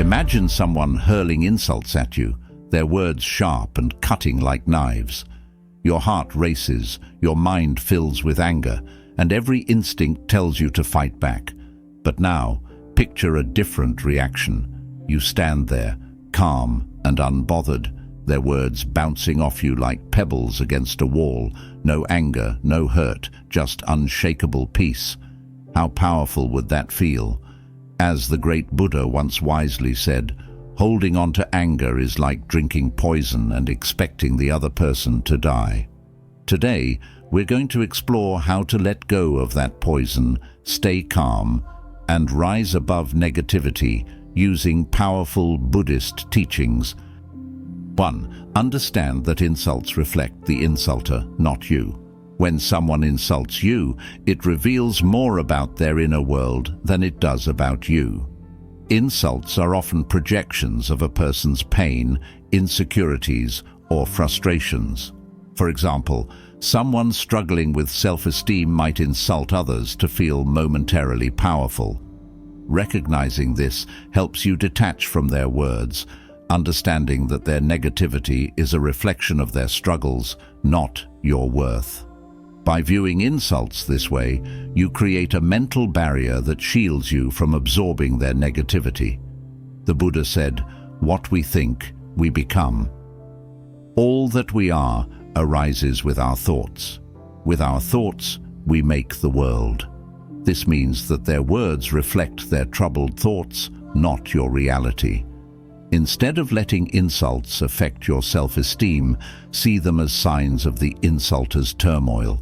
Imagine someone hurling insults at you, their words sharp and cutting like knives. Your heart races, your mind fills with anger, and every instinct tells you to fight back. But now, picture a different reaction. You stand there, calm and unbothered, their words bouncing off you like pebbles against a wall. No anger, no hurt, just unshakable peace. How powerful would that feel? As the great Buddha once wisely said, holding on to anger is like drinking poison and expecting the other person to die. Today, we're going to explore how to let go of that poison, stay calm, and rise above negativity using powerful Buddhist teachings. 1. Understand that insults reflect the insulter, not you. When someone insults you, it reveals more about their inner world than it does about you. Insults are often projections of a person's pain, insecurities, or frustrations. For example, someone struggling with self-esteem might insult others to feel momentarily powerful. Recognizing this helps you detach from their words, understanding that their negativity is a reflection of their struggles, not your worth. By viewing insults this way, you create a mental barrier that shields you from absorbing their negativity. The Buddha said, "What we think, we become." All that we are arises with our thoughts. With our thoughts, we make the world. This means that their words reflect their troubled thoughts, not your reality. Instead of letting insults affect your self-esteem, see them as signs of the insulter's turmoil.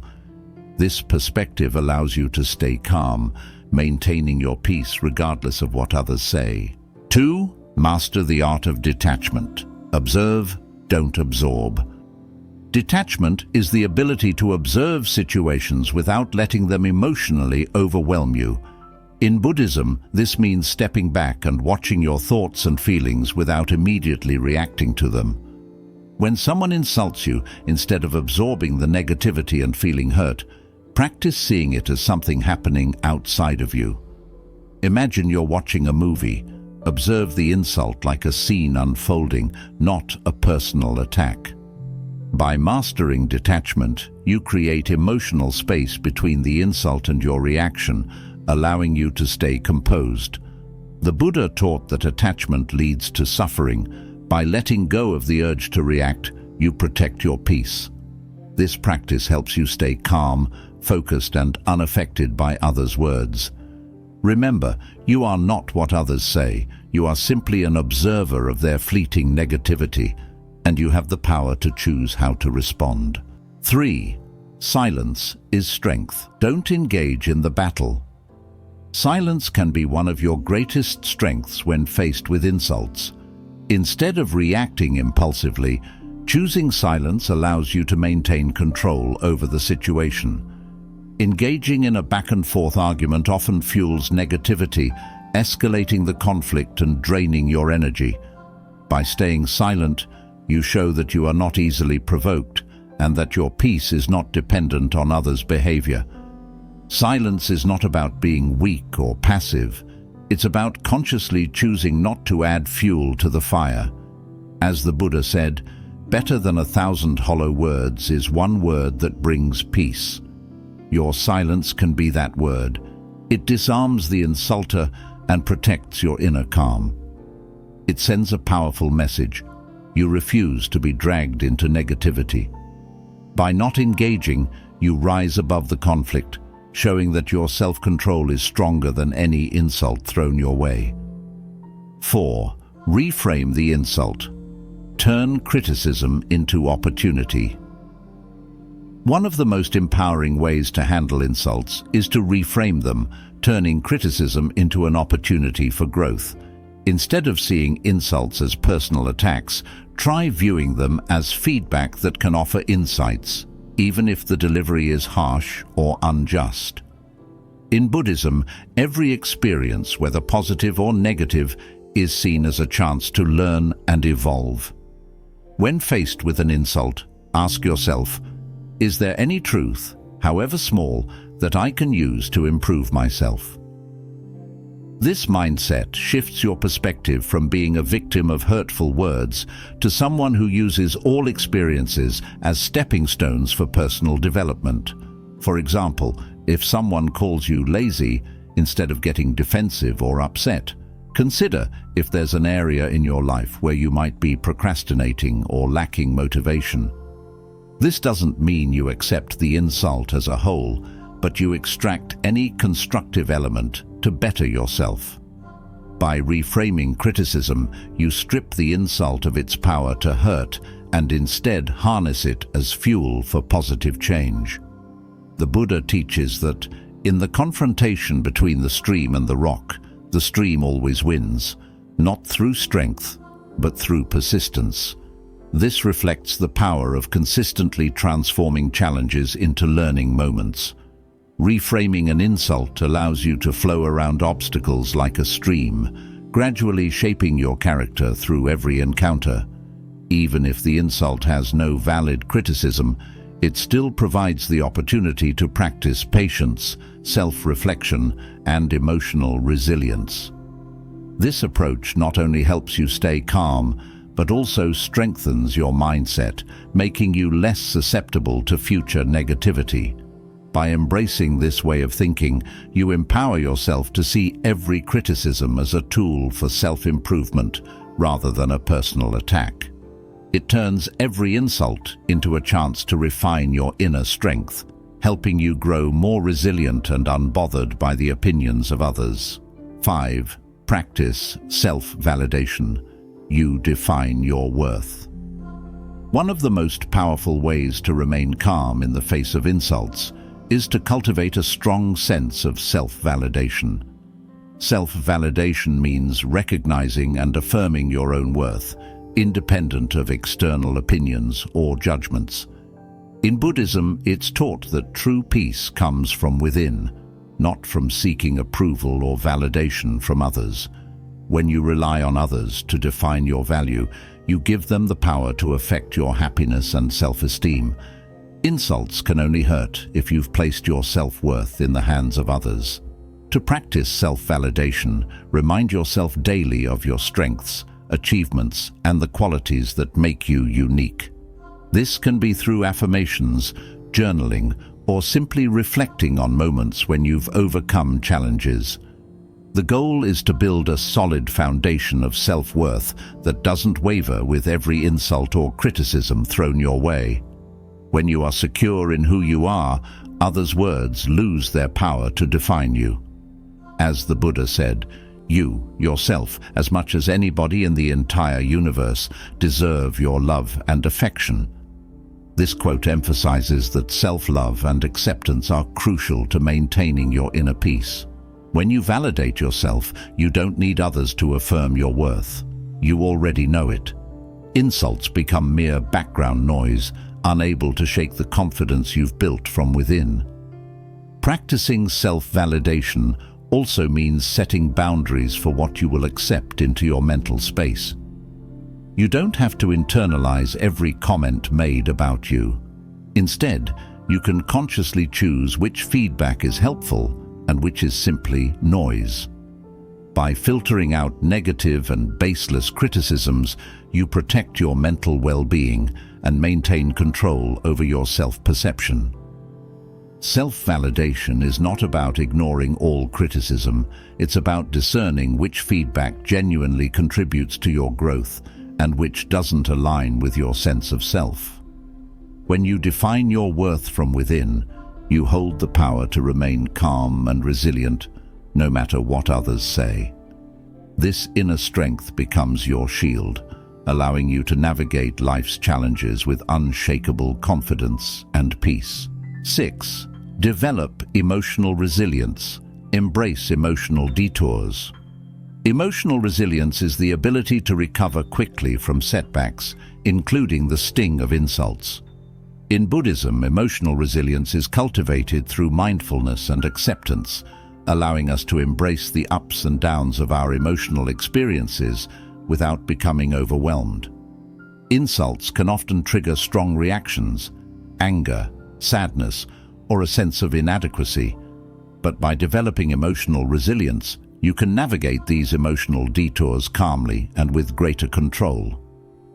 This perspective allows you to stay calm, maintaining your peace regardless of what others say. 2. Master the art of detachment. Observe, don't absorb. Detachment is the ability to observe situations without letting them emotionally overwhelm you. In Buddhism, this means stepping back and watching your thoughts and feelings without immediately reacting to them. When someone insults you, instead of absorbing the negativity and feeling hurt, practice seeing it as something happening outside of you. Imagine you're watching a movie. Observe the insult like a scene unfolding, not a personal attack. By mastering detachment, you create emotional space between the insult and your reaction, allowing you to stay composed. The Buddha taught that attachment leads to suffering. By letting go of the urge to react, you protect your peace. This practice helps you stay calm, focused, and unaffected by others' words. Remember, you are not what others say. You are simply an observer of their fleeting negativity, and you have the power to choose how to respond. 3. Silence is strength. Don't engage in the battle. Silence can be one of your greatest strengths when faced with insults. Instead of reacting impulsively, choosing silence allows you to maintain control over the situation. Engaging in a back-and-forth argument often fuels negativity, escalating the conflict and draining your energy. By staying silent, you show that you are not easily provoked and that your peace is not dependent on others' behavior. Silence is not about being weak or passive. It's about consciously choosing not to add fuel to the fire. As the Buddha said, better than 1,000 hollow words is one word that brings peace. Your silence can be that word. It disarms the insulter and protects your inner calm. It sends a powerful message. You refuse to be dragged into negativity. By not engaging, you rise above the conflict, showing that your self-control is stronger than any insult thrown your way. 4. Reframe the insult. Turn criticism into opportunity. One of the most empowering ways to handle insults is to reframe them, turning criticism into an opportunity for growth. Instead of seeing insults as personal attacks, try viewing them as feedback that can offer insights, even if the delivery is harsh or unjust. In Buddhism, every experience, whether positive or negative, is seen as a chance to learn and evolve. When faced with an insult, ask yourself, is there any truth, however small, that I can use to improve myself? This mindset shifts your perspective from being a victim of hurtful words to someone who uses all experiences as stepping stones for personal development. For example, if someone calls you lazy, instead of getting defensive or upset, consider if there's an area in your life where you might be procrastinating or lacking motivation. This doesn't mean you accept the insult as a whole, but you extract any constructive element to better yourself. By reframing criticism, you strip the insult of its power to hurt and instead harness it as fuel for positive change. The Buddha teaches that, in the confrontation between the stream and the rock, the stream always wins, not through strength, but through persistence. This reflects the power of consistently transforming challenges into learning moments. Reframing an insult allows you to flow around obstacles like a stream, gradually shaping your character through every encounter. Even if the insult has no valid criticism, it still provides the opportunity to practice patience, self-reflection, and emotional resilience. This approach not only helps you stay calm, but also strengthens your mindset, making you less susceptible to future negativity. By embracing this way of thinking, you empower yourself to see every criticism as a tool for self-improvement rather than a personal attack. It turns every insult into a chance to refine your inner strength, helping you grow more resilient and unbothered by the opinions of others. 5. Practice self-validation. You define your worth. One of the most powerful ways to remain calm in the face of insults is to cultivate a strong sense of self-validation. Self-validation means recognizing and affirming your own worth, independent of external opinions or judgments. In Buddhism, it's taught that true peace comes from within, not from seeking approval or validation from others. When you rely on others to define your value, you give them the power to affect your happiness and self-esteem. Insults can only hurt if you've placed your self-worth in the hands of others. To practice self-validation, remind yourself daily of your strengths, achievements, and the qualities that make you unique. This can be through affirmations, journaling, or simply reflecting on moments when you've overcome challenges. The goal is to build a solid foundation of self-worth that doesn't waver with every insult or criticism thrown your way. When you are secure in who you are, others' words lose their power to define you. As the Buddha said, you, yourself, as much as anybody in the entire universe, deserve your love and affection. This quote emphasizes that self-love and acceptance are crucial to maintaining your inner peace. When you validate yourself, you don't need others to affirm your worth. You already know it. Insults become mere background noise, unable to shake the confidence you've built from within. Practicing self-validation also means setting boundaries for what you will accept into your mental space. You don't have to internalize every comment made about you. Instead, you can consciously choose which feedback is helpful and which is simply noise. By filtering out negative and baseless criticisms, you protect your mental well-being and maintain control over your self-perception. Self-validation is not about ignoring all criticism. It's about discerning which feedback genuinely contributes to your growth and which doesn't align with your sense of self. When you define your worth from within, you hold the power to remain calm and resilient, no matter what others say. This inner strength becomes your shield, allowing you to navigate life's challenges with unshakable confidence and peace. 6. Develop emotional resilience. Embrace emotional detours. Emotional resilience is the ability to recover quickly from setbacks, including the sting of insults. In Buddhism, emotional resilience is cultivated through mindfulness and acceptance, allowing us to embrace the ups and downs of our emotional experiences without becoming overwhelmed. Insults can often trigger strong reactions, anger, sadness, or a sense of inadequacy. But by developing emotional resilience, You can navigate these emotional detours calmly and with greater control.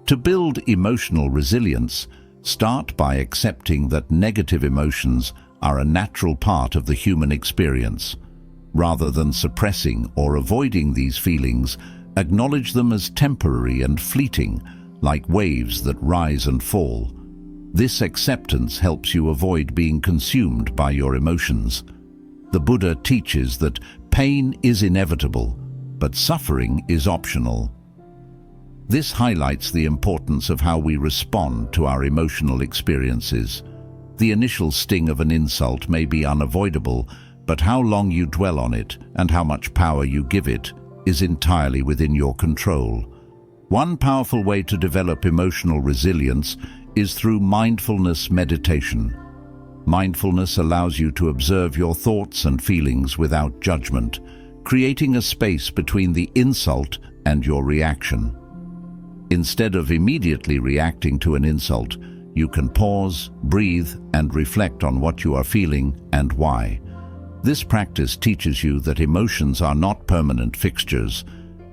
To build emotional resilience, start by accepting that negative emotions are a natural part of the human experience. Rather than suppressing or avoiding these feelings, acknowledge them as temporary and fleeting, like waves that rise and fall. This acceptance helps you avoid being consumed by your emotions. The Buddha teaches that pain is inevitable, but suffering is optional. This highlights the importance of how we respond to our emotional experiences. The initial sting of an insult may be unavoidable, but how long you dwell on it and how much power you give it is entirely within your control. One powerful way to develop emotional resilience is through mindfulness meditation. Mindfulness allows you to observe your thoughts and feelings without judgment, creating a space between the insult and your reaction. Instead of immediately reacting to an insult, you can pause, breathe, and reflect on what you are feeling and why. This practice teaches you that emotions are not permanent fixtures.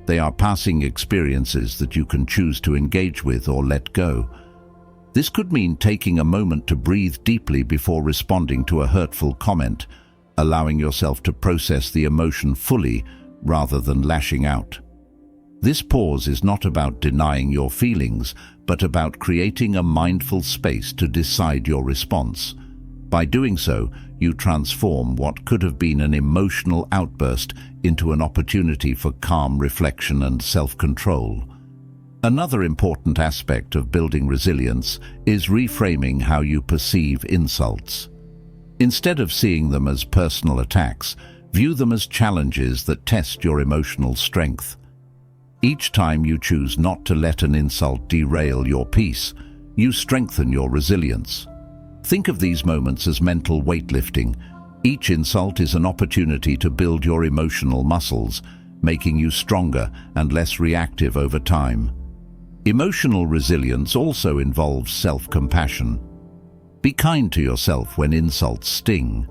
They are passing experiences that you can choose to engage with or let go. This could mean taking a moment to breathe deeply before responding to a hurtful comment, allowing yourself to process the emotion fully rather than lashing out. This pause is not about denying your feelings, but about creating a mindful space to decide your response. By doing so, you transform what could have been an emotional outburst into an opportunity for calm reflection and self-control. Another important aspect of building resilience is reframing how you perceive insults. Instead of seeing them as personal attacks, view them as challenges that test your emotional strength. Each time you choose not to let an insult derail your peace, you strengthen your resilience. Think of these moments as mental weightlifting. Each insult is an opportunity to build your emotional muscles, making you stronger and less reactive over time. Emotional resilience also involves self-compassion. Be kind to yourself when insults sting.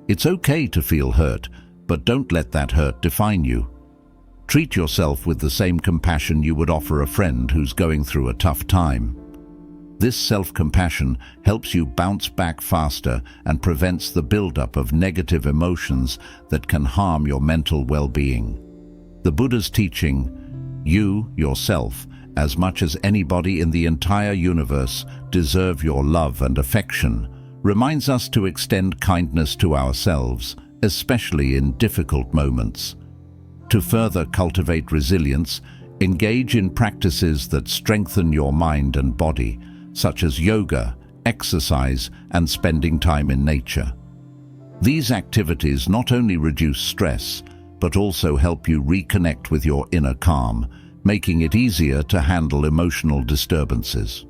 It's okay to feel hurt, but don't let that hurt define you. Treat yourself with the same compassion you would offer a friend who's going through a tough time. This self-compassion helps you bounce back faster and prevents the buildup of negative emotions that can harm your mental well-being. The Buddha's teaching, you, yourself, as much as anybody in the entire universe, deserve your love and affection, reminds us to extend kindness to ourselves, especially in difficult moments. To further cultivate resilience, engage in practices that strengthen your mind and body, such as yoga, exercise, and spending time in nature. These activities not only reduce stress, but also help you reconnect with your inner calm, making it easier to handle emotional disturbances.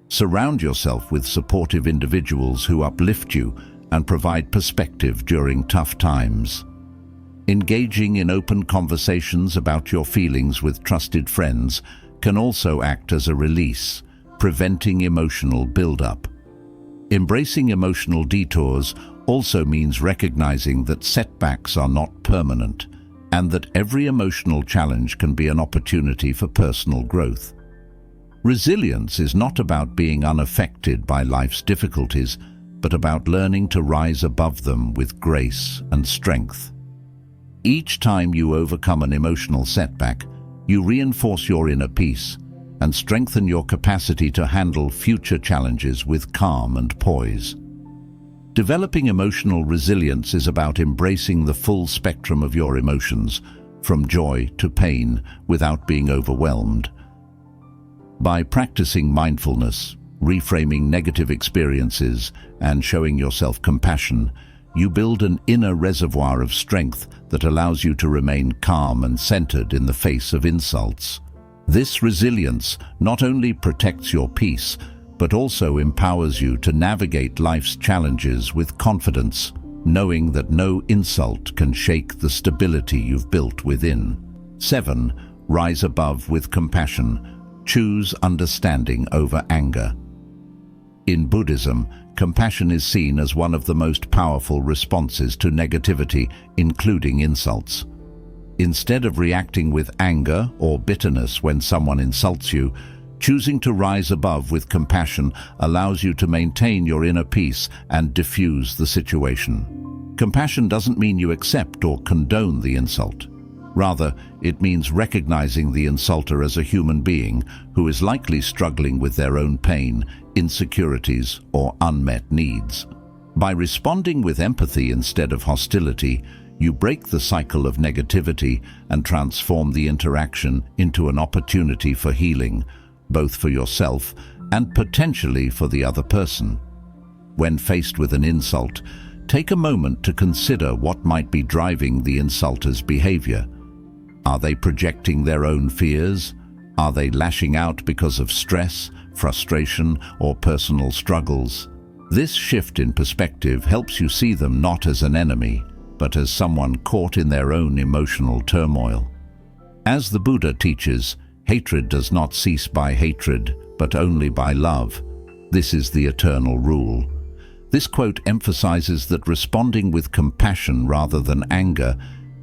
Surround yourself with supportive individuals who uplift you and provide perspective during tough times. Engaging in open conversations about your feelings with trusted friends can also act as a release, preventing emotional buildup. Embracing emotional detours also means recognizing that setbacks are not permanent and that every emotional challenge can be an opportunity for personal growth. Resilience is not about being unaffected by life's difficulties, but about learning to rise above them with grace and strength. Each time you overcome an emotional setback, you reinforce your inner peace and strengthen your capacity to handle future challenges with calm and poise. Developing emotional resilience is about embracing the full spectrum of your emotions, from joy to pain, without being overwhelmed. By practicing mindfulness, reframing negative experiences, and showing yourself compassion, you build an inner reservoir of strength that allows you to remain calm and centered in the face of insults. This resilience not only protects your peace, but also empowers you to navigate life's challenges with confidence, knowing that no insult can shake the stability you've built within. 7. Rise above with compassion. Choose understanding over anger. In Buddhism, compassion is seen as one of the most powerful responses to negativity, including insults. Instead of reacting with anger or bitterness when someone insults you, choosing to rise above with compassion allows you to maintain your inner peace and diffuse the situation. Compassion doesn't mean you accept or condone the insult. Rather, it means recognizing the insulter as a human being who is likely struggling with their own pain, insecurities, or unmet needs. By responding with empathy instead of hostility, you break the cycle of negativity and transform the interaction into an opportunity for healing, both for yourself and potentially for the other person. When faced with an insult, take a moment to consider what might be driving the insulter's behavior. Are they projecting their own fears? Are they lashing out because of stress, frustration, or personal struggles? This shift in perspective helps you see them not as an enemy, but as someone caught in their own emotional turmoil. As the Buddha teaches, hatred does not cease by hatred, but only by love. This is the eternal rule. This quote emphasizes that responding with compassion rather than anger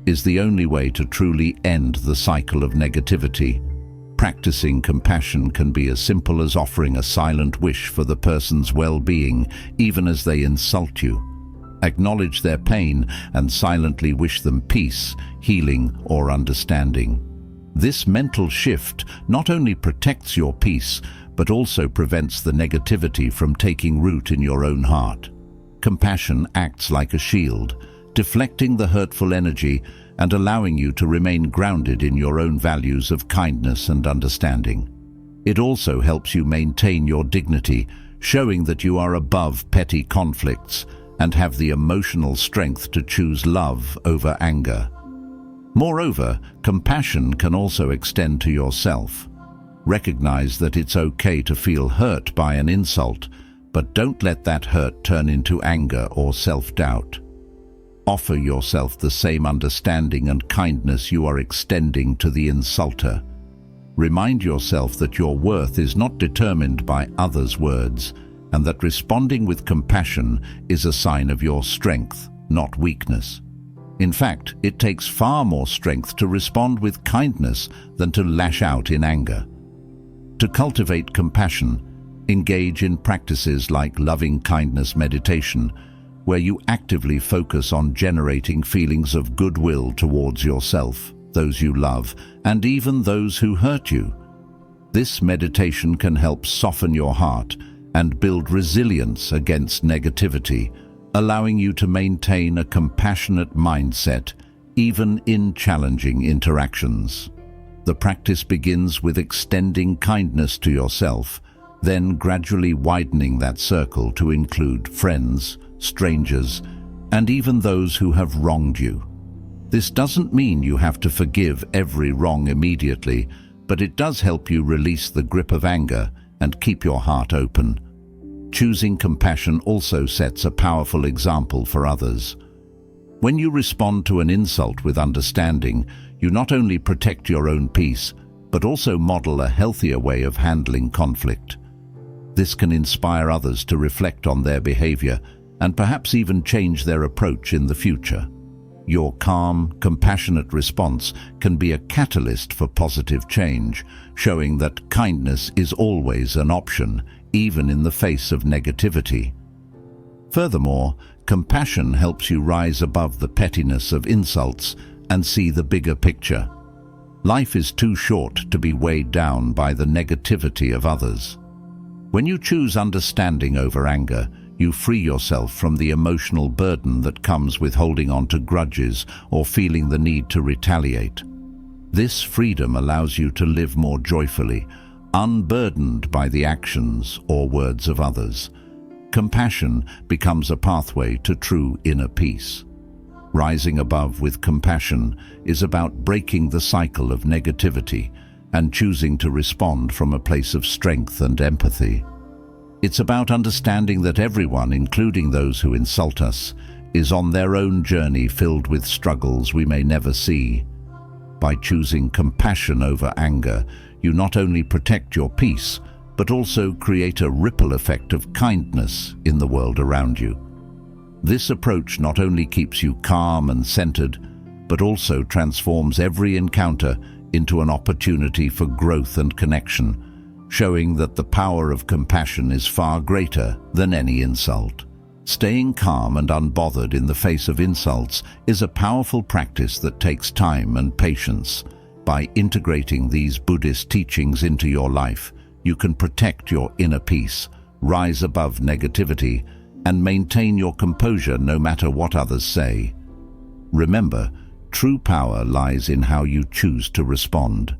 is the only way to truly end the cycle of negativity. Practicing compassion can be as simple as offering a silent wish for the person's well-being, even as they insult you. Acknowledge their pain and silently wish them peace, healing, or understanding. This mental shift not only protects your peace, but also prevents the negativity from taking root in your own heart. Compassion acts like a shield, deflecting the hurtful energy and allowing you to remain grounded in your own values of kindness and understanding. It also helps you maintain your dignity, showing that you are above petty conflicts and have the emotional strength to choose love over anger. Moreover, compassion can also extend to yourself. Recognize that it's okay to feel hurt by an insult, but don't let that hurt turn into anger or self-doubt. Offer yourself the same understanding and kindness you are extending to the insulter. Remind yourself that your worth is not determined by others' words, and that responding with compassion is a sign of your strength, not weakness. In fact, it takes far more strength to respond with kindness than to lash out in anger. To cultivate compassion, engage in practices like loving kindness meditation, where you actively focus on generating feelings of goodwill towards yourself, those you love, and even those who hurt you. This meditation can help soften your heart and build resilience against negativity, allowing you to maintain a compassionate mindset even in challenging interactions. The practice begins with extending kindness to yourself, then gradually widening that circle to include friends, strangers, and even those who have wronged you. This doesn't mean you have to forgive every wrong immediately, but it does help you release the grip of anger and keep your heart open. Choosing compassion also sets a powerful example for others. When you respond to an insult with understanding, you not only protect your own peace, but also model a healthier way of handling conflict. This can inspire others to reflect on their behavior and perhaps even change their approach in the future. Your calm, compassionate response can be a catalyst for positive change, showing that kindness is always an option, even in the face of negativity. Furthermore, compassion helps you rise above the pettiness of insults and see the bigger picture. Life is too short to be weighed down by the negativity of others. When you choose understanding over anger, you free yourself from the emotional burden that comes with holding on to grudges or feeling the need to retaliate. This freedom allows you to live more joyfully, unburdened by the actions or words of others. Compassion becomes a pathway to true inner peace. Rising above with compassion is about breaking the cycle of negativity and choosing to respond from a place of strength and empathy. It's about understanding that everyone, including those who insult us, is on their own journey filled with struggles we may never see. By choosing compassion over anger, you not only protect your peace, but also create a ripple effect of kindness in the world around you. This approach not only keeps you calm and centered, but also transforms every encounter into an opportunity for growth and connection, showing that the power of compassion is far greater than any insult. Staying calm and unbothered in the face of insults is a powerful practice that takes time and patience. By integrating these Buddhist teachings into your life, you can protect your inner peace, rise above negativity, and maintain your composure no matter what others say. Remember, true power lies in how you choose to respond.